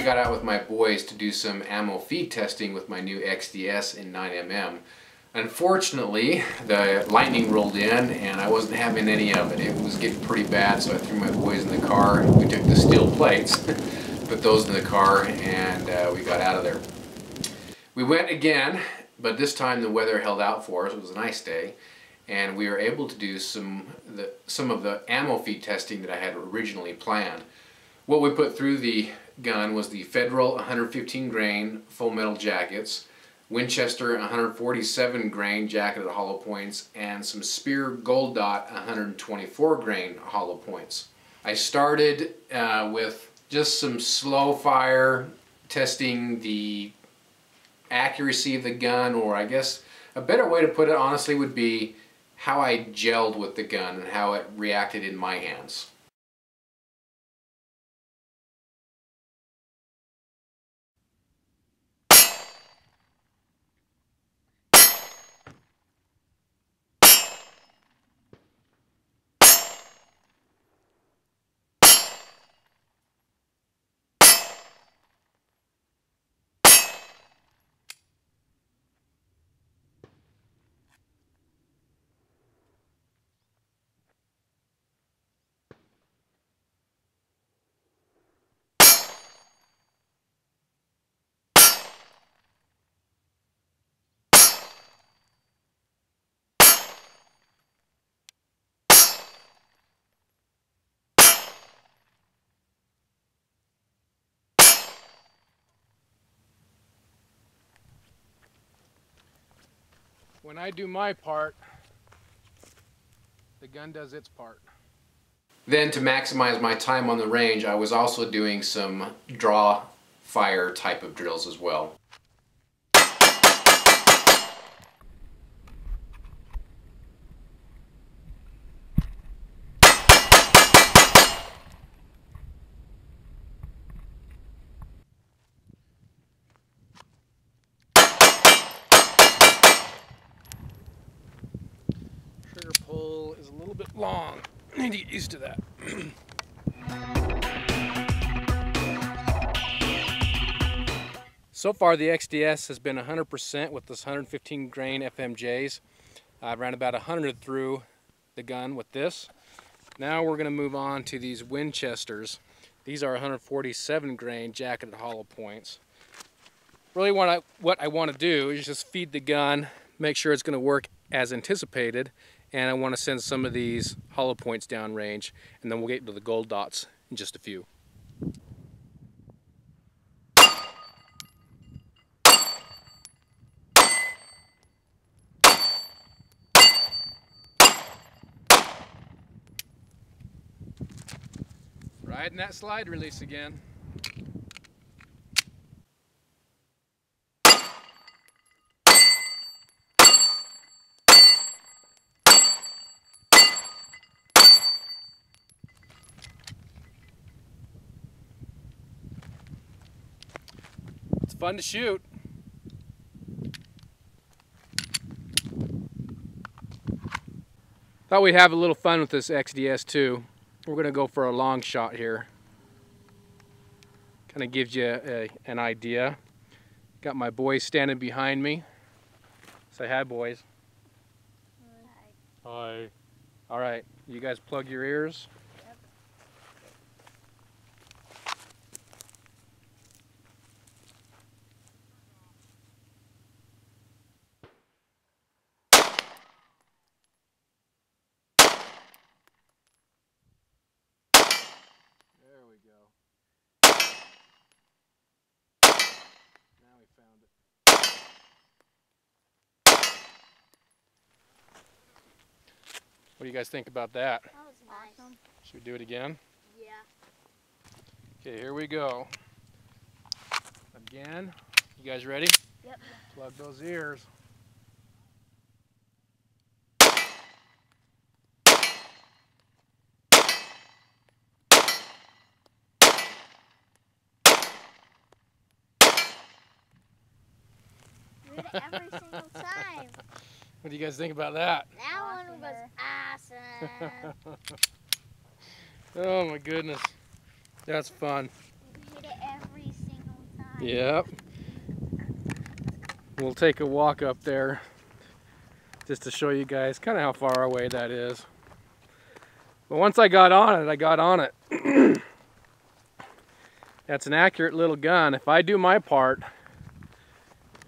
Got out with my boys to do some ammo feed testing with my new XDS in 9mm. Unfortunately, the lightning rolled in and I wasn't having any of it. It was getting pretty bad, so I threw my boys in the car. We took the steel plates, put those in the car, and we got out of there. We went again, but this time the weather held out for us. It was a nice day, and we were able to do some of the ammo feed testing that I had originally planned. What we put through the gun was the Federal 115 grain full metal jackets, Winchester 147 grain jacketed hollow points, and some Speer Gold Dot 124 grain hollow points. I started with just some slow fire, testing the accuracy of the gun, or I guess a better way to put it honestly would be how I gelled with the gun and how it reacted in my hands. When I do my part, the gun does its part. Then to maximize my time on the range, I was also doing some draw fire type of drills as well. Trigger pull is a little bit long. I need to get used to that. So far the XDS has been 100% with this 115 grain FMJs. I've ran about 100 through the gun with this. Now we're going to move on to these Winchesters. These are 147 grain jacketed hollow points. Really what I want to do is just feed the gun, make sure it's going to work as anticipated, and I want to send some of these hollow points downrange, and then we'll get to the gold dots in just a few. Riding that slide release again. It's fun to shoot. Thought we'd have a little fun with this XDS too. We're going to go for a long shot here. Kind of gives you an idea. Got my boys standing behind me. Say hi, boys. Hi. Hi. All right, you guys plug your ears. Yep. There we go. Now we found it. What do you guys think about that? That was awesome. Should we do it again? Yeah. Okay, here we go. Again, you guys ready? Yep. Plug those ears. Did it every single time. What do you guys think about that? That one was awesome. Oh my goodness. That's fun. You hit it every single time. Yep. We'll take a walk up there just to show you guys kind of how far away that is. But once I got on it, I got on it. That's an accurate little gun. If I do my part,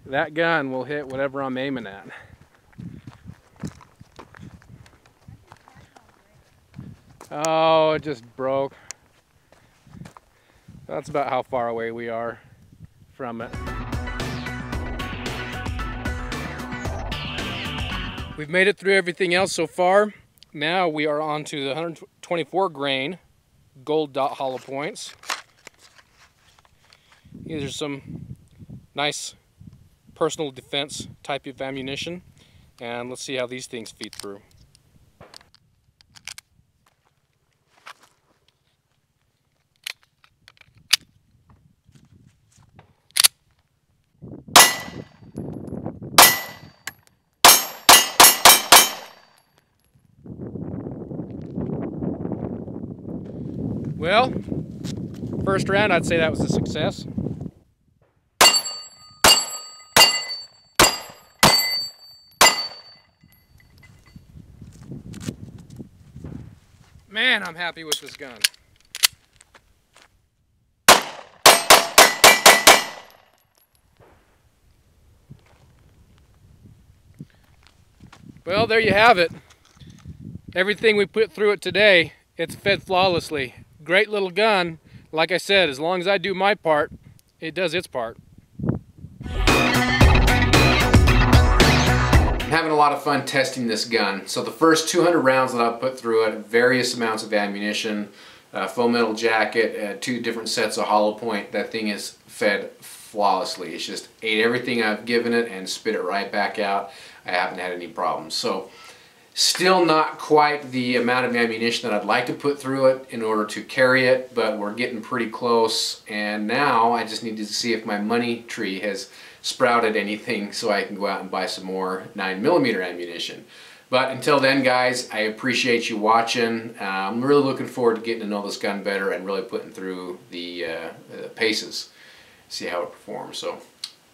that gun will hit whatever I'm aiming at. Oh, it just broke. That's about how far away we are from it. We've made it through everything else so far. Now we are on to the 124 grain Gold Dot hollow points. These are some nice personal defense type of ammunition, and let's see how these things feed through. Well, first round I'd say that was a success. Man, I'm happy with this gun. Well, there you have it. Everything we put through it today, it's fed flawlessly. Great little gun. Like I said, as long as I do my part, it does its part. I'm having a lot of fun testing this gun. So the first 200 rounds that I've put through it, various amounts of ammunition, foam metal jacket, 2 different sets of hollow point, that thing is fed flawlessly. It's just ate everything I've given it and spit it right back out. I haven't had any problems. So still not quite the amount of ammunition that I'd like to put through it in order to carry it, but we're getting pretty close, and now I just need to see if my money tree has sprouted anything so I can go out and buy some more 9mm ammunition. But until then, guys, I appreciate you watching. I'm really looking forward to getting to know this gun better and really putting through the paces, see how it performs. So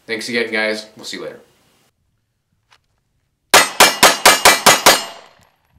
thanks again, guys. We'll see you later.